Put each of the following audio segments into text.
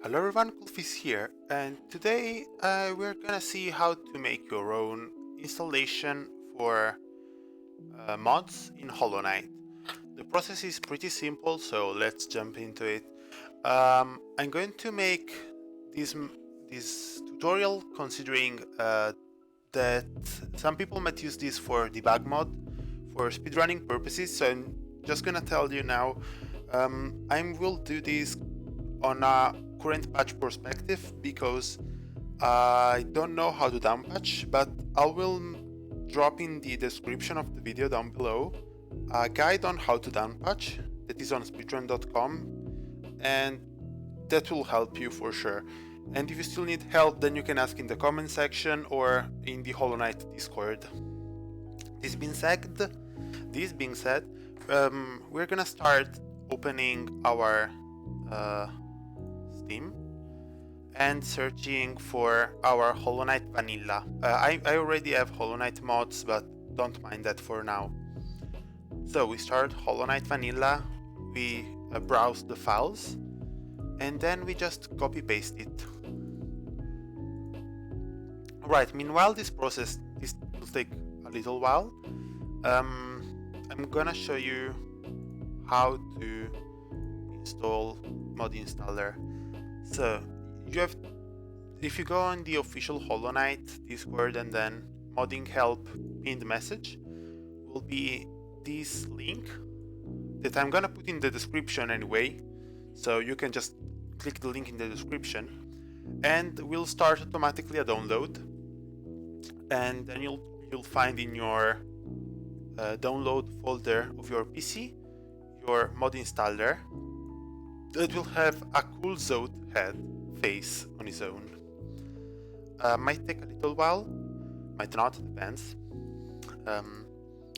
Hello everyone, Kulfis here, and today we're gonna see how to make your own installation for mods in Hollow Knight. The process is pretty simple, so let's jump into it. I'm going to make this tutorial considering that some people might use this for debug mod for speedrunning purposes, so I'm just gonna tell you now. I will do this on a current patch perspective because I don't know how to downpatch, but I will drop in the description of the video down below a guide on how to downpatch that is on speedrun.com, and that will help you for sure. And if you still need help, then you can ask in the comment section or in the Hollow Knight Discord. This being said, we're gonna start opening our Steam and searching for our Hollow Knight Vanilla. I already have Hollow Knight mods, but don't mind that for now. So we start Hollow Knight Vanilla, we browse the files, and then we just copy paste it. Right, meanwhile this will take a little while. I'm gonna show you how to install mod installer. So if you go on the official Hollow Knight Discord and then modding help pinned message, will be this link that I'm gonna put in the description anyway, so you can just click the link in the description and we'll start automatically a download, and then you'll find in your download folder of your PC your mod installer that will have a cool Zod head face on his own. Might take a little while, might not, depends.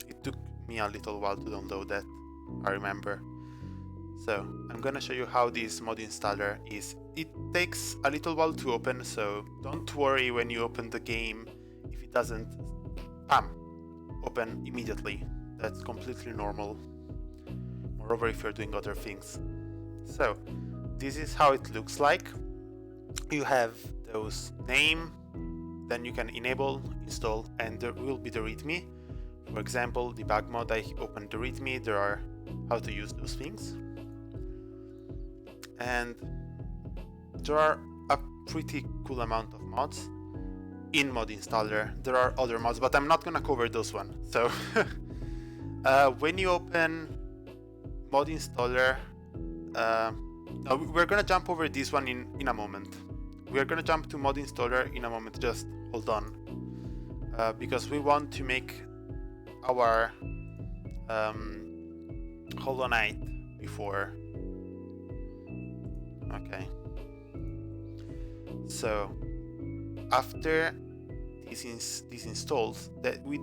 It took me a little while to download that, I remember. So I'm gonna show you how this mod installer is. It takes a little while to open, so don't worry when you open the game if it doesn't open immediately. That's completely normal. Moreover, if you're doing other things. So this is how it looks like. You have those name, then you can enable, install, and there will be the readme. For example, debug mod, I opened the readme, there are how to use those things. And there are a pretty cool amount of mods in mod installer. There are other mods, but I'm not gonna cover those one. So when you open mod installer, we're gonna jump over this one in a moment. We're gonna jump to mod installer in a moment, just hold on, because we want to make our Hollow Knight before. Okay, so after this installs, that we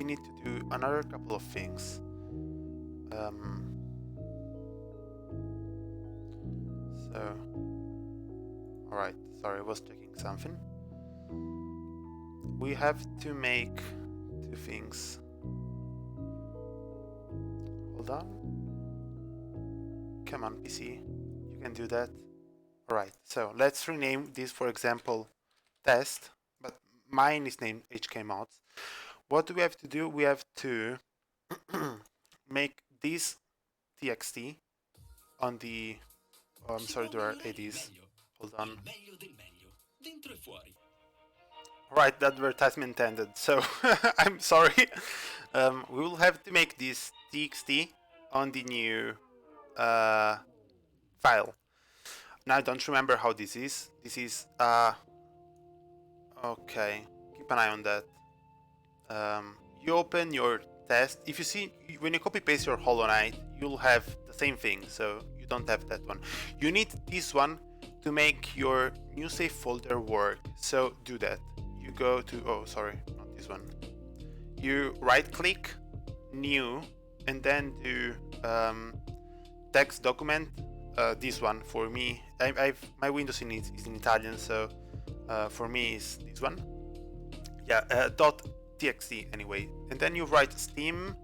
need to do another couple of things. So, alright, sorry, I was checking something. We have to make two things. Hold on. Come on, PC, you can do that. Alright, so let's rename this, for example, test, but mine is named HK Mods. What do we have to do? We have to make this txt on the I'm sorry, there are ADs. Hold on. Right, the advertisement ended, so I'm sorry. We will have to make this txt on the new file. Now I don't remember how this is. This is okay. Keep an eye on that. You open your test. If you see, when you copy paste your Hollow Knight, you'll have the same thing. So you don't have that one. You need this one to make your new save folder work. So do that. You go to, oh sorry, not this one. You right click, new, and then do text document. This one for me. My Windows is in Italian, so for me is this one. Yeah, .txt anyway. And then you write steam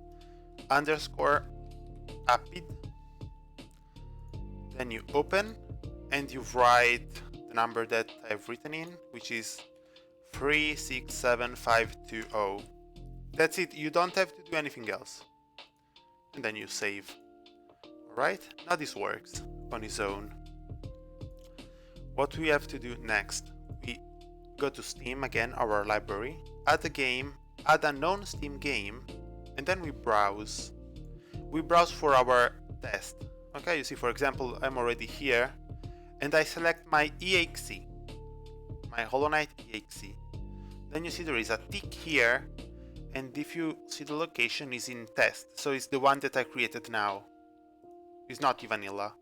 _ appid. Then you open and you write the number that I've written in, which is 367520. That's it, you don't have to do anything else. And then you save. Alright, now this works on its own. What we have to do next, we go to Steam again, our library, add a game, add a non-Steam game, and then we browse. We browse for our test. Okay, you see, for example, I'm already here, and I select my EXE, my Hollow Knight EXE. Then you see there is a tick here, and if you see the location is in test, so it's the one that I created now. It's not vanilla.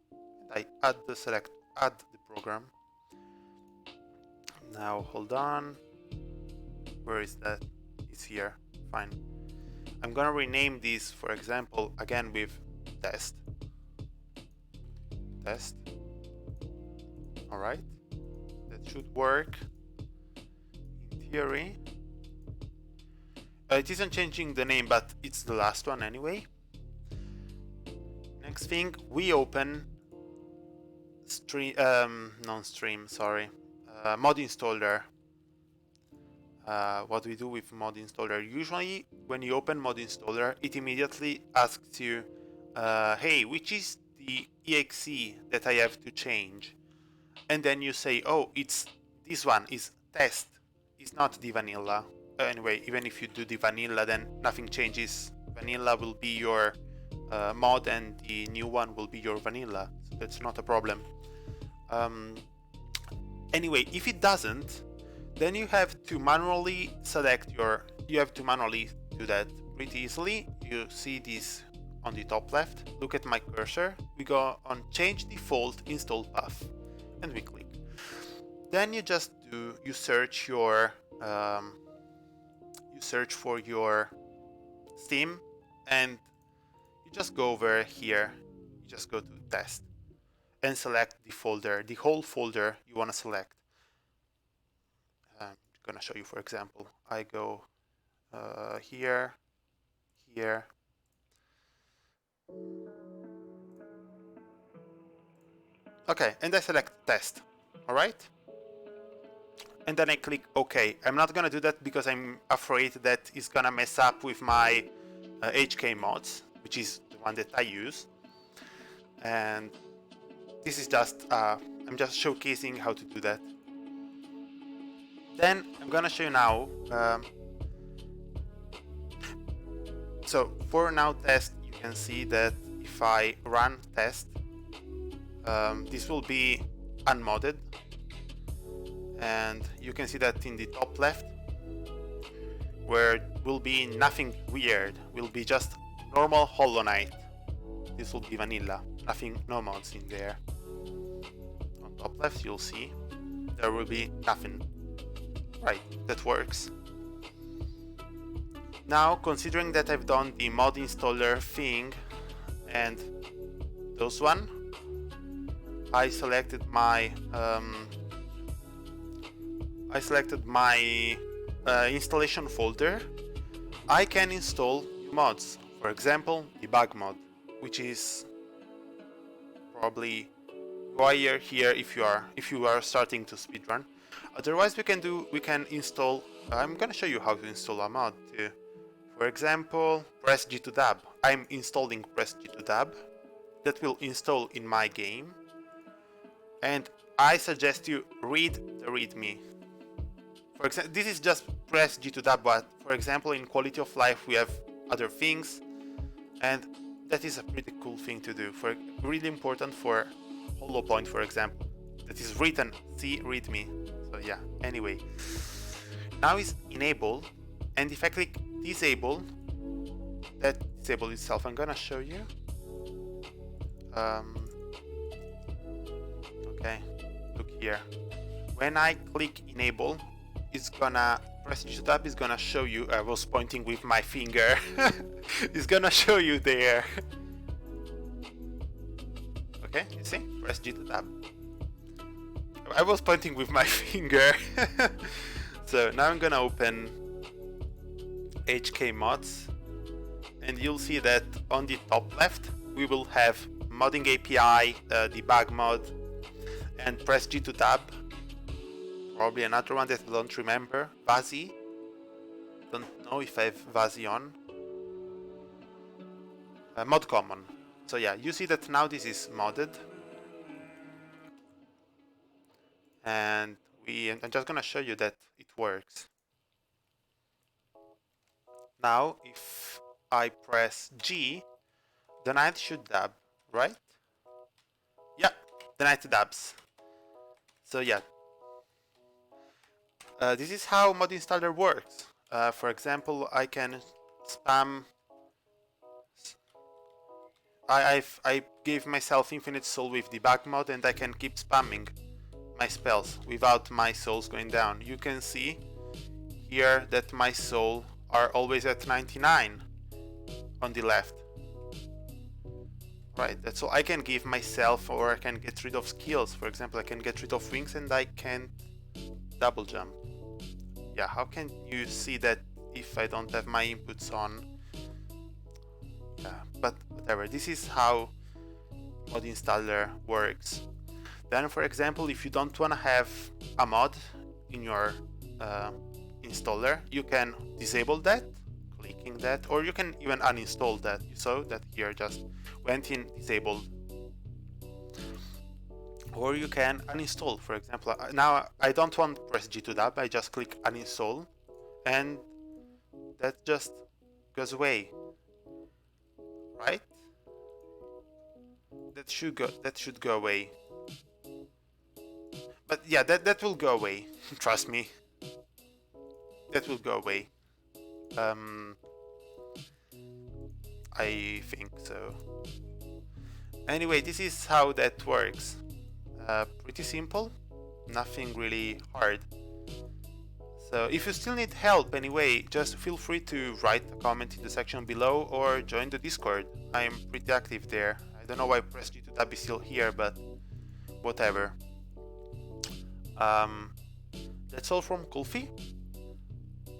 I add the program. Now hold on. Where is that? It's here. Fine. I'm gonna rename this, for example, again with test. Test. Alright. That should work. In theory. It isn't changing the name, but it's the last one anyway. Next thing, we open mod installer. What we do with mod installer, usually when you open mod installer, it immediately asks you, hey, which is the exe that I have to change? And then you say, oh, it's this one, is test, it's not the vanilla. Anyway, even if you do the vanilla, then nothing changes. Vanilla will be your mod and the new one will be your vanilla, so that's not a problem. Anyway, if it doesn't, then you have to manually select you have to manually do that pretty easily. You see this on the top left, look at my cursor, we go on change default install path and we click. Then you just you search for your Steam, and you just go over here, you just go to test and select the folder, the whole folder you want to select. I'm gonna show you, for example, I go here, okay, and I select test. Alright, and then I click OK. I'm not gonna do that because I'm afraid that it's gonna mess up with my HK mods, which is the one that I use, and this is just I'm just showcasing how to do that. Then I'm gonna show you now. So for now test, you can see that if I run test, this will be unmodded, and you can see that in the top left, where will be nothing weird, will be just normal Hollow Knight. This will be vanilla, nothing, no mods in there. On top left you'll see there will be nothing. Right, that works. Now, considering that I've done the mod installer thing and those one, I selected my installation folder. I can install mods, for example the bug mod, which is probably required here if you are starting to speedrun. Otherwise we can install, I'm gonna show you how to install a mod too. For example, press G to dab. I'm installing press G to dab. That will install in my game, and I suggest you read the readme. For example, this is just press G to dab, but for example in quality of life we have other things, and that is a pretty cool thing to do. For really important for Hollow Point, for example, that is written C readme. So yeah, anyway, now it's enabled, and if I click disable, that disable itself. I'm gonna show you. Okay, look here. When I click enable, it's gonna press G to tab. Is gonna show you. I was pointing with my finger. It's gonna show you there. Okay, you see? Press G to tab. I was pointing with my finger. So now I'm gonna open HK mods, and you'll see that on the top left we will have modding API, debug mod, and press G to tab. Probably another one that I don't remember. Vazi. Don't know if I have Vazi on. Mod common. So yeah, you see that now this is modded. And I'm just gonna show you that it works. Now, if I press G, the knight should dab, right? Yeah, the knight dabs. So yeah, this is how mod installer works. For example, I can spam. I gave myself infinite soul with debug mode, and I can keep spamming my spells without my souls going down. You can see here that my soul are always at 99 on the left. Right, that's all I can give myself, or I can get rid of skills. For example, I can get rid of wings and I can't double jump. Yeah, how can you see that if I don't have my inputs on? Yeah, but whatever, this is how mod installer works. Then, for example, if you don't want to have a mod in your installer, you can disable that, clicking that, or you can even uninstall that. You saw that here, just went in disabled. Or you can uninstall, for example. Now I don't want to press G to dab, I just click uninstall, and that just goes away, right? That should go away. But yeah, that will go away. Trust me, that will go away. I think so. Anyway, this is how that works. Pretty simple, nothing really hard. So if you still need help anyway, just feel free to write a comment in the section below or join the Discord. I'm pretty active there. I don't know why press G to tab is still here, but whatever. That's all from Kulfi.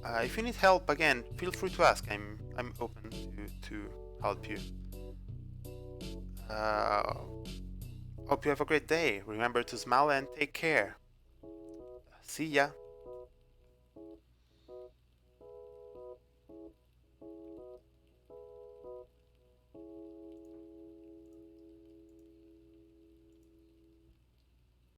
If you need help, again, feel free to ask. I'm open to help you. Hope you have a great day. Remember to smile and take care. See ya.